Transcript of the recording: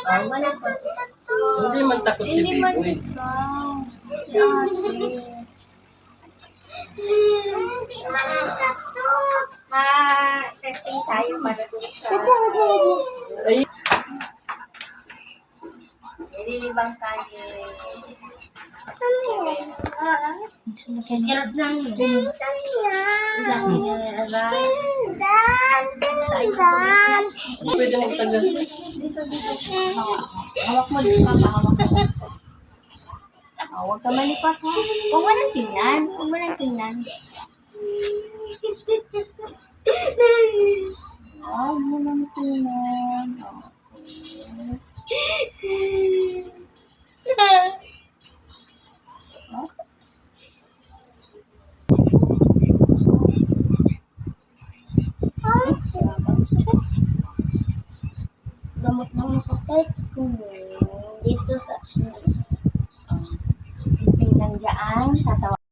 Walang Hindi man takot si Hindi man Biboy. ikaw. Si ate. Ma-testing tayo para dun sa... Ay, Nililibang tayo. Hirap lang yun. pwede magtagal. Hawak mo din, Papa. Hawak mo. Huwag ka malipat, ha? Huwag mo nang tingnan. Huwag mo nang tingnan. Huwag mo nang tingnan. Gamot ng masakit. Dito sa testing lang dyan. Tatawa